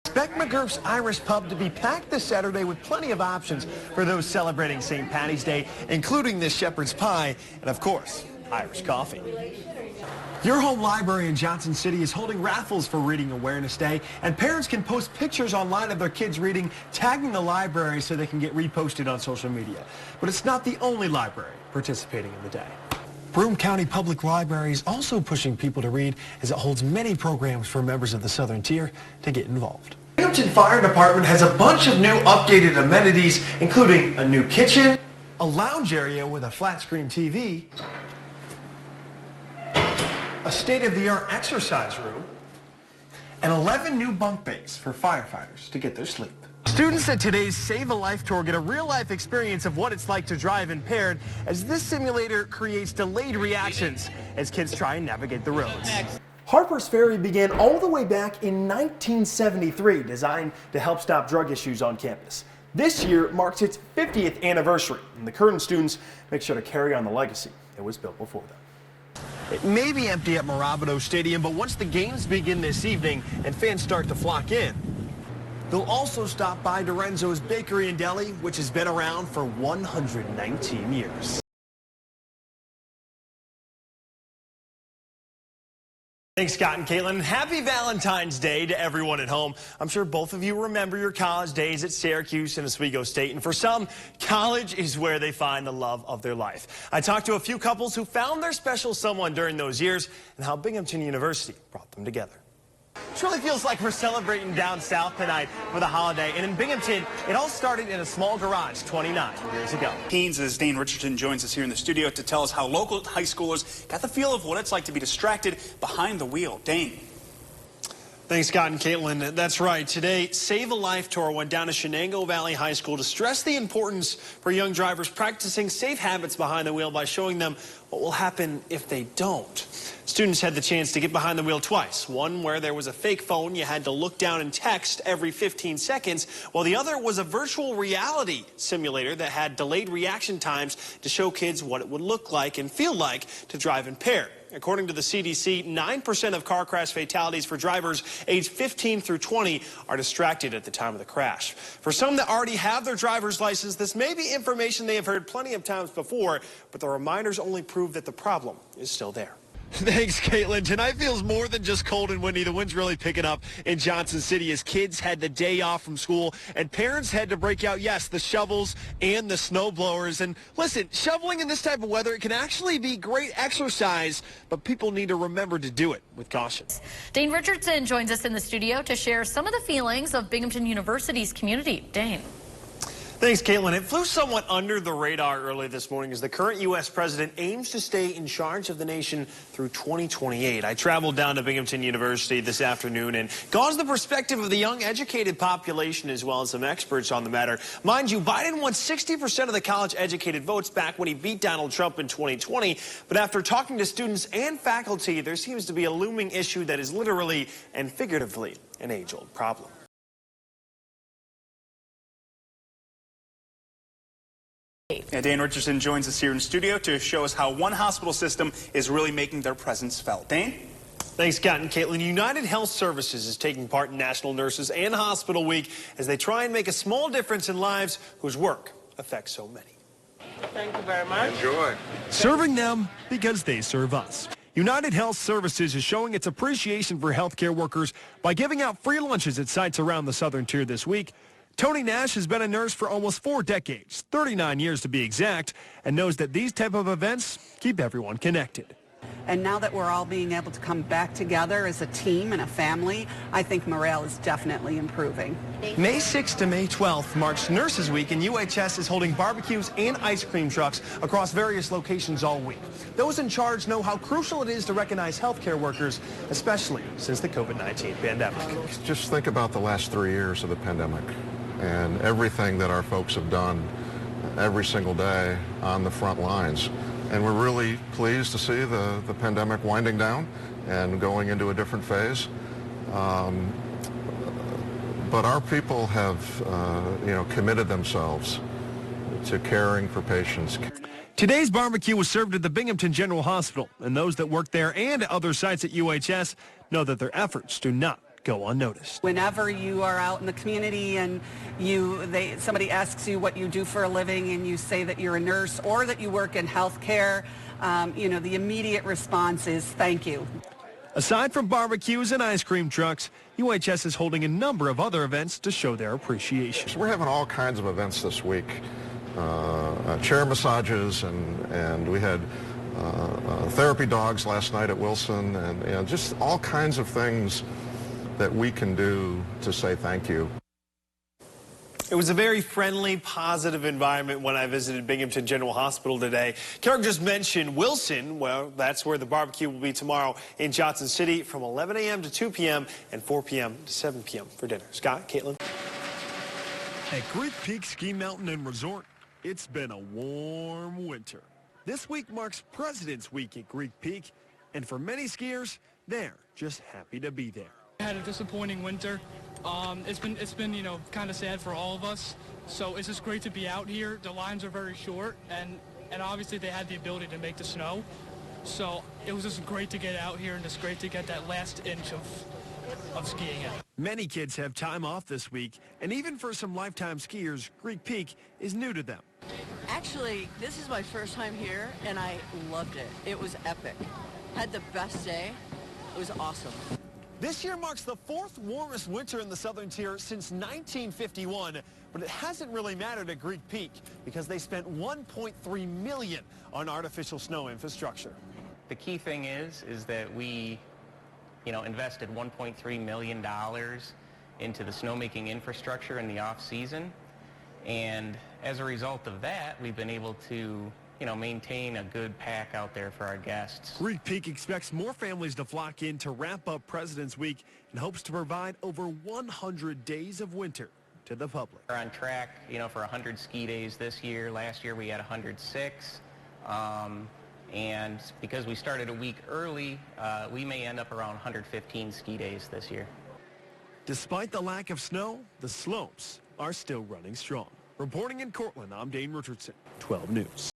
Expect McGurk's Irish Pub to be packed this Saturday with plenty of options for those celebrating St. Patty's Day, including this shepherd's pie and, of course, Irish coffee. Your home library in Johnson City is holding raffles for Reading Awareness Day, and parents can post pictures online of their kids reading, tagging the library so they can get reposted on social media. But it's not the only library participating in the day. Broome County Public Library is also pushing people to read as it holds many programs for members of the Southern Tier to get involved. Binghamton Fire Department has a bunch of new updated amenities, including a new kitchen, a lounge area with a flat-screen TV, a state-of-the-art exercise room, and 11 new bunk bays for firefighters to get their sleep. Students at today's Save a Life tour get a real-life experience of what it's like to drive impaired, as this simulator creates delayed reactions as kids try and navigate the roads. Harper's Ferry began all the way back in 1973, designed to help stop drug issues on campus. This year marks its 50th anniversary, and the current students make sure to carry on the legacy that was built before them. It may be empty at Marabito Stadium, but once the games begin this evening and fans start to flock in, they'll also stop by Dorenzo's Bakery and Deli, which has been around for 119 years. Thanks, Scott and Caitlin. Happy Valentine's Day to everyone at home. I'm sure both of you remember your college days at Syracuse and Oswego State. And for some, college is where they find the love of their life. I talked to a few couples who found their special someone during those years and how Binghamton University brought them together. It really feels like we're celebrating down south tonight for the holiday. And in Binghamton, it all started in a small garage 29 years ago. Teens, as Dane Richardson joins us here in the studio to tell us how local high schoolers got the feel of what it's like to be distracted behind the wheel. Dane. Thanks, Scott and Caitlin. That's right. Today, Save a Life tour went down to Shenango Valley High School to stress the importance for young drivers practicing safe habits behind the wheel by showing them what will happen if they don't. Students had the chance to get behind the wheel twice. One where there was a fake phone you had to look down and text every 15 seconds, while the other was a virtual reality simulator that had delayed reaction times to show kids what it would look like and feel like to drive impaired. According to the CDC, 9% of car crash fatalities for drivers aged 15 through 20 are distracted at the time of the crash. For some that already have their driver's license, this may be information they have heard plenty of times before, but the reminders only prove that the problem is still there. Thanks, Caitlin. Tonight feels more than just cold and windy. The wind's really picking up in Johnson City as kids had the day off from school and parents had to break out, yes, the shovels and the snow blowers. And listen, shoveling in this type of weather, it can actually be great exercise, but people need to remember to do it with caution. Dane Richardson joins us in the studio to share some of the feelings of Binghamton University's community. Dane. Thanks, Caitlin. It flew somewhat under the radar early this morning as the current U.S. president aims to stay in charge of the nation through 2028. I traveled down to Binghamton University this afternoon and got the perspective of the young educated population as well as some experts on the matter. Mind you, Biden won 60% of the college-educated votes back when he beat Donald Trump in 2020. But after talking to students and faculty, there seems to be a looming issue that is literally and figuratively an age-old problem. Yeah, Dane Richardson joins us here in studio to show us how one hospital system is really making their presence felt. Dane? Thanks, Scott and Caitlin. United Health Services is taking part in National Nurses and Hospital Week as they try and make a small difference in lives whose work affects so many. Thank you very much. Enjoy. Serving them because they serve us. United Health Services is showing its appreciation for healthcare workers by giving out free lunches at sites around the Southern Tier this week. Tony Nash has been a nurse for almost 4 decades, 39 years to be exact, and knows that these type of events keep everyone connected. And now that we're all being able to come back together as a team and a family, I think morale is definitely improving. May 6th to May 12th marks Nurses Week, and UHS is holding barbecues and ice cream trucks across various locations all week. Those in charge know how crucial it is to recognize healthcare workers, especially since the COVID-19 pandemic. Just think about the last 3 years of the pandemic and everything that our folks have done every single day on the front lines. And we're really pleased to see the pandemic winding down and going into a different phase. But our people have, committed themselves to caring for patients. Today's barbecue was served at the Binghamton General Hospital, and those that work there and at other sites at UHS know that their efforts do not go unnoticed. Whenever you are out in the community and somebody asks you what you do for a living and you say that you're a nurse or that you work in healthcare, the immediate response is thank you. Aside from barbecues and ice cream trucks, UHS is holding a number of other events to show their appreciation. So we're having all kinds of events this week, chair massages, and we had therapy dogs last night at Wilson, and just all kinds of things that we can do to say thank you. It was a very friendly, positive environment when I visited Binghamton General Hospital today. Karen just mentioned Wilson. Well, that's where the barbecue will be tomorrow in Johnson City from 11 a.m. to 2 p.m. and 4 p.m. to 7 p.m. for dinner. Scott, Caitlin. At Greek Peak Ski Mountain and Resort, it's been a warm winter. This week marks President's Week at Greek Peak, and for many skiers, they're just happy to be there. I had a disappointing winter. It's been kind of sad for all of us. So it's just great to be out here. The lines are very short, and obviously they had the ability to make the snow. So it was just great to get out here and just great to get that last inch of skiing in. Many kids have time off this week, and even for some lifetime skiers, Greek Peak is new to them. Actually, this is my first time here, and I loved it. It was epic. Had the best day. It was awesome. This year marks the fourth warmest winter in the southern tier since 1951, but it hasn't really mattered at Greek Peak because they spent $1.3 million on artificial snow infrastructure. The key thing is that we, invested $1.3 million into the snowmaking infrastructure in the off-season, and as a result of that, we've been able to maintain a good pack out there for our guests. Greek Peak expects more families to flock in to wrap up President's Week and hopes to provide over 100 days of winter to the public. We're on track, for 100 ski days this year. Last year we had 106. And because we started a week early, we may end up around 115 ski days this year. Despite the lack of snow, the slopes are still running strong. Reporting in Cortland, I'm Dane Richardson, 12 News.